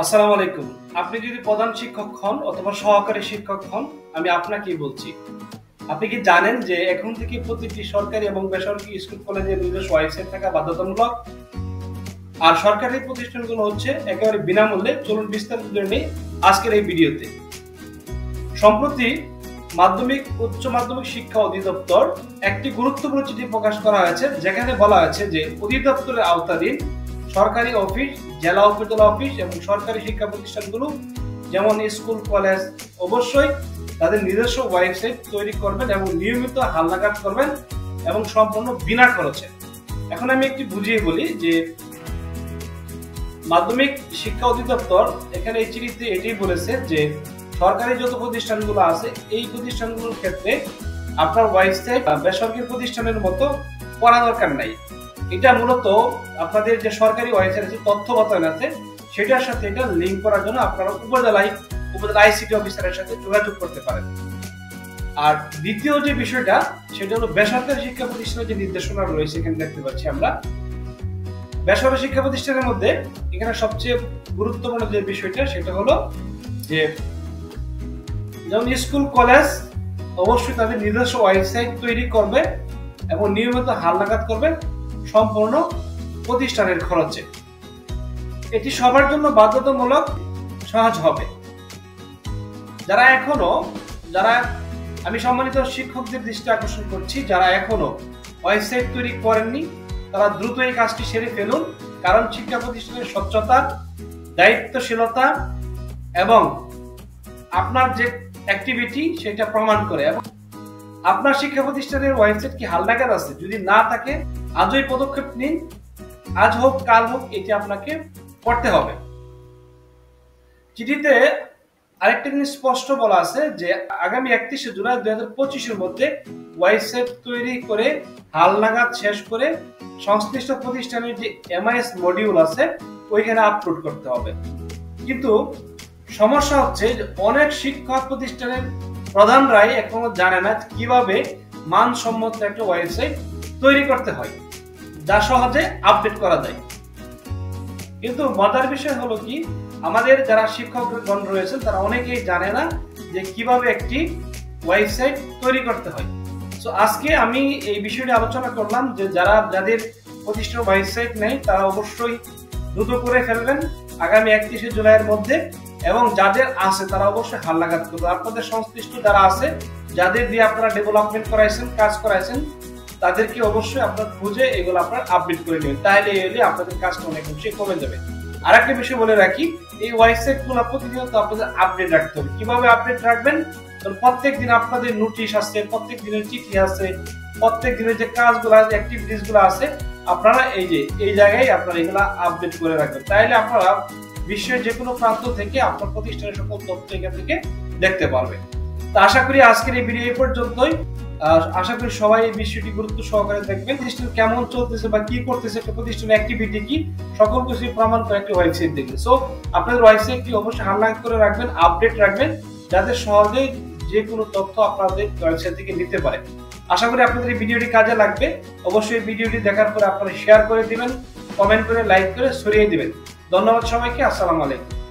আসসালামু আলাইকুম। আপনি যদি প্রধান শিক্ষক হন অথবা সহকারী শিক্ষক হন, আমি আপনাকেই বলছি। আপনি কি জানেন যে এখন থেকে প্রতিটি সরকারি এবং বেসরকারি স্কুল কলেজের নিজস্ব ওয়েবসাইট থাকা বাধ্যতামূলক? আর সরকারি প্রতিষ্ঠানগুলো হচ্ছে একেবারে বিনামূল্যে। চলুন বিস্তারিত জেনে নেই আজকের এই ভিডিওতে। সম্প্রতি মাধ্যমিক উচ্চ মাধ্যমিক শিক্ষা অধিদপ্তর একটি গুরুত্বপূর্ণ চিঠি প্রকাশ করা হয়েছে, যেখানে বলা হয়েছে যে অধিদপ্তরের আওতাধীন সরকারি অফিস, জেলা উপজেলা অফিস এবং সরকারি শিক্ষা প্রতিষ্ঠানগুলো যেমন স্কুল কলেজ অবশ্যই তাদের নিজস্ব ওয়েবসাইট তৈরি করবেন এবং নিয়মিত হালনাগাদ করবেন এবং সম্পূর্ণ বিনা খরচে। এখন আমি একটু বুঝিয়ে বলি যে মাধ্যমিক শিক্ষা অধিদপ্তর এখানে এই চিঠিতে এটাই বলেছে যে সরকারি যত প্রতিষ্ঠানগুলো আছে এই প্রতিষ্ঠানগুলোর ক্ষেত্রে আপনার ওয়েবসাইট বেসরকারি প্রতিষ্ঠানের মতো করা দরকার নাই। এটা মূলত আপনাদের যে সরকারি ওয়েবসাইট আছে, তথ্য বাতায়ন আছে, সেটার সাথে এটা লিঙ্ক করার জন্য আপনারা উপজেলা আইসিটি অফিসারের সাথে যোগাযোগ করতে পারেন। আর দ্বিতীয় যে বিষয়টা সেটা হলো বেসরকারি শিক্ষা প্রতিষ্ঠানের যে নির্দেশনা রয়েছে, এখানে দেখতে পাচ্ছি আমরা বেসরকারি শিক্ষা প্রতিষ্ঠানের মধ্যে এখানে সবচেয়ে গুরুত্বপূর্ণ যে বিষয়টা সেটা হলো যে যেমন স্কুল কলেজ অবশ্যই তাদের নিজস্ব ওয়েবসাইট তৈরি করবে এবং নিয়মিত হালনাগাদ করবে সম্পূর্ণ প্রতিষ্ঠানের খরচে। এটি সবার জন্য বাধ্যতামূলক, সহজ হবে। যারা আমি সম্মানিত শিক্ষকদের দৃষ্টি আকর্ষণ করছি, যারা এখনো ওয়েবসাইট তৈরি করেননি তারা দ্রুত এই কাজটি সেরে ফেলুন, কারণ শিক্ষা প্রতিষ্ঠানের স্বচ্ছতা, দায়িত্বশীলতা এবং আপনার যে অ্যাক্টিভিটি সেটা প্রমাণ করে। এবং আপনার শিক্ষা প্রতিষ্ঠানের ওয়েবসাইট কি হালনাগাদ আছে? যদি না থাকে আজই পদক্ষেপ নিন, আজ হোক কাল হোক, এটি আপনাকে করতে হবে। চিঠিতে আরেকটা জিনিস স্পষ্ট বলা আছে যে আগামী 31শে জুলাই 2025-এর মধ্যে ওয়েবসাইট তৈরি করে হালনাগাদ শেষ করে সংশ্লিষ্ট প্রতিষ্ঠানের যে এমআইএস মডিউল আছে ওইখানে আপলোড করতে হবে। কিন্তু সমস্যা হচ্ছে যে অনেক শিক্ষা প্রতিষ্ঠানের প্রধানরাই এখনো জানে না কিভাবে মানসম্মত একটা ওয়েবসাইট তৈরি করতে হয় যা সহজে আপডেট করা যায়। কিন্তু মজার বিষয় হলো কি, আমাদের যারা শিক্ষকগণ রয়েছেন তারা অনেকেই জানে না যে কিভাবে একটি ওয়েবসাইট তৈরি করতে হয়। সো আজকে আমি এই বিষয়টি আলোচনা করলাম যে যাদের প্রতিষ্ঠান ওয়েবসাইট নেই তারা অবশ্যই দ্রুত করে ফেলবেন আগামী 31শে জুলাইয়ের মধ্যে, এবং যাদের আছে তারা অবশ্যই হালনাগাদ করবেন। আপনাদের সংশ্লিষ্ট যারা আছে, যাদের দিয়ে আপনারা ডেভেলপমেন্ট করাইছেন, কাজ করাইছেন, তাদেরকে অবশ্যই আপনার খুঁজে এগুলো আপনার আপডেট করে নেবেন, তাহলে এলে আপনাদের কাজটা অনেক বেশি কমে যাবে। আর একটা বিষয় বলে রাখি, এই ওয়েবসাইট গুলো প্রতিনিয়ত আপনাদের আপডেট রাখতে হবে। কিভাবে আপডেট রাখবেন? প্রত্যেক দিন আপনাদের নোটিশ আছে, প্রত্যেক দিনের চিঠি আছে, প্রত্যেক দিনের যে কাজগুলো আছে, অ্যাক্টিভিটিস গুলো আছে, আপনারা এই জায়গায় আপনারা এগুলা আপডেট করে রাখবেন, তাহলে আপনারা বিশ্বের যে কোনো প্রান্ত থেকে আপনার প্রতিষ্ঠানের সকল তথ্য এখান থেকে দেখতে পারবেন। তো আশা করি আজকের এই ভিডিও এই পর্যন্তই। আশা করি সবাই এই বিষয়টি গুরুত্ব সহকারে দেখবেন। প্রতিষ্ঠান কেমন চলতেছে বা কি করতেছে, একটা প্রতিষ্ঠানের অ্যাক্টিভিটি কি, সকল কিছু প্রমাণ করে একটা ওয়েবসাইট দেখবেন। সো আপনাদের ওয়েবসাইটটি অবশ্যই হালনাগাদ করে রাখবেন, আপডেট রাখবেন, যাতে সহজে যে কোনো তথ্য আপনাদের ওয়েবসাইট থেকে নিতে পারে। আশা করি আপনাদের এই ভিডিওটি কাজে লাগবে। অবশ্যই ভিডিওটি দেখার পরে আপনারা শেয়ার করে দিবেন, কমেন্ট করে, লাইক করে ছড়িয়ে দিবেন। ধন্যবাদ সবাইকে। আসসালামু আলাইকুম।